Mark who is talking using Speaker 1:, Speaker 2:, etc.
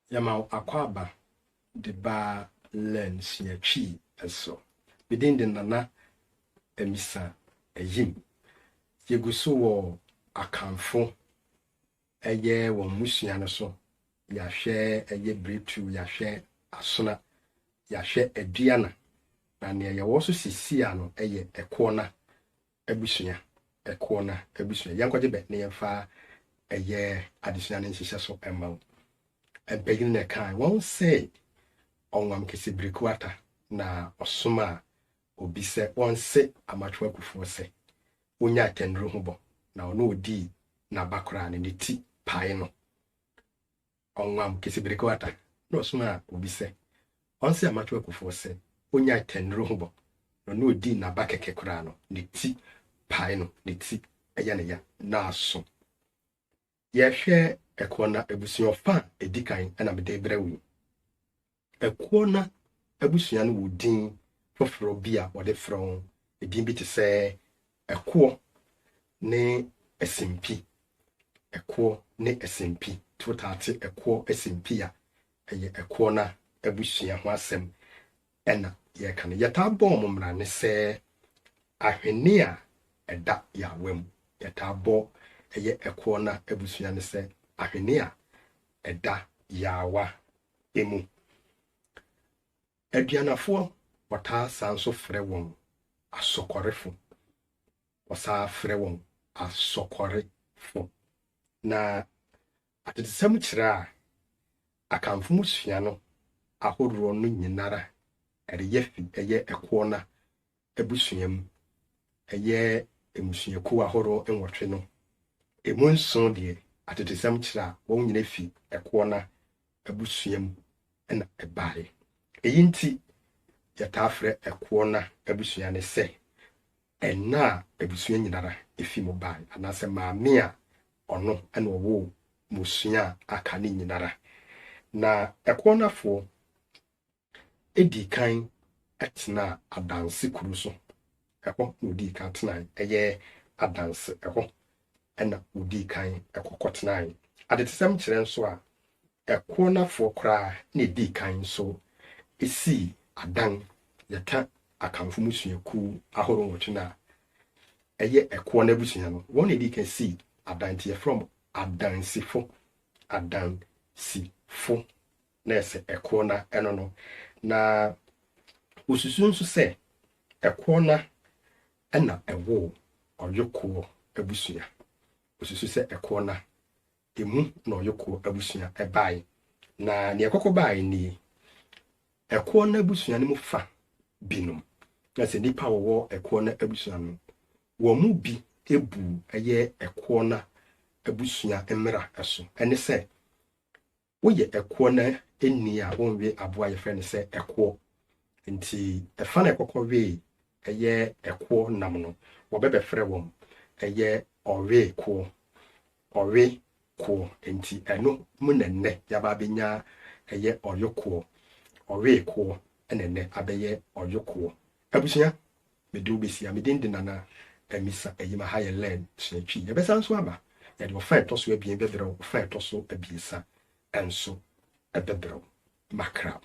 Speaker 1: Yama akwaba de ba lens ya twi eso. Within the nana emisa eyim. Yeguso wo akamfo eye wo musua no so. Ya hwe eye breakthrough, ya hwe asona, ya hwe aduana. Na ne ye wo so sisia no eye Ɛkoɔna Abusua. Ɛkoɔna Abusua. Yankwaje be ne yemfa eye adesua ne nhyehyɛ so emawo. Begin the kind won't say on kesi breakwata na osoma obi se won se amatwa kufuo se onya tenru hubo na ono odi na bakra ne ti pai no onwam kesi breakwata na osoma obi se on se amatwa kufuo se onya tenru hubo na ono odi na bakeke kra no ne ti pai no ne ti eya ne ya na aso ye hwe Ɛkoɔna Abusua fa edikan na mede brewu. Ɛkoɔna Abusua no wudin foforo bi a wode frɔn edin bi te sɛ ɛkoɔ ne esimpi. Ɛkoɔ ne esimpi. Totate ɛkoɔ esimpi a ɛyɛ Ɛkoɔna Abusua ho asɛm ɛna ye kan yɛta bɔ momra ne sɛ ahwene a ɛda yawam. Yɛta bɔ ɛyɛ Ɛkoɔna Abusua ne sɛ ahwene a ɛda yawa emu. Aduanafo wata sanso frɛ wɔn asɔkɔrefo. Wasa frɛ wɔn asɔkɔrefo. Na atetsam kyerɛ a akamfo musua no ahoroɔ no nyinara ɛreyɛ fi ɛyɛ Ɛkoɔna Abusua mu. Ɛyɛ emusuaku ahoroɔ enwɔtwe no. Emu nson deɛ atetsam kyerɛ a wɔn nyina fi Ɛkoɔna Abusua mu na ɛbae. Eyi nti yɛta frɛ Ɛkoɔna Abusua ne sɛ ɛna abusua nyinara efi mu bae anasɛ maame a ɔno ɛna ɔwɔ musua aka ne nyinara. Na Ɛkoɔnafoɔ edi kan ɛtena adanse kuru so. Ɛhɔ na odi kan tena ɛyɛ adanse ɛhɔ ɛna odi kan ɛkɔkɔtena. Adetesɛm kyerɛ nso a Ɛkoɔnafoɔ koraa na edi kan so esi adan yɛta akamfo musuaku ahorow wɔtwe na ɛyɛ Ɛkoɔna Abusua no wɔn edi kan si adan tie from adansifo na ɛsɛ Ɛkoɔna ɛno no. Na osusu nso sɛ Ɛkoɔna ɛna ɛwɔ ɔyokoɔ abusua. Osusu sɛ Ɛkoɔna emu na ɔyokoɔ abusua ɛbae. Na ne ɛkɔkɔ bae ni Ɛkoɔna Abusua no mu fa binom. Na sɛ nipa wɔwɔ Ɛkoɔna Abusua no wɔn mu bi ebu ɛyɛ Ɛkoɔna Abusua mmra ɛso. Ɛne sɛ woyɛ Ɛkoɔna eni a wɔnwe aboa yɛfrɛ ne sɛ ɛkoɔ. Nti ɛfa na ɛkɔkɔ we ɛyɛ ɛkoɔ nam no wɔbɛbɛfrɛ wɔn ɛyɛ ɔwekoɔ. Nti ɛno mu nɛnɛ yaba benya ɛyɛ ɔyokoɔ. Ɔwekoɔ ɛnɛnɛ abɛyɛ ɔyokoɔ. Abusua mede obesia mede ndi nana emisa eyima ha yɛ learn snatwi. Yɛbɛsa nso aba yɛde ɔfa ɛtɔ so abien bɛbrɛw ɔfa ɛtɔ so abiesa ɛnso ɛbɛbrɛw makra.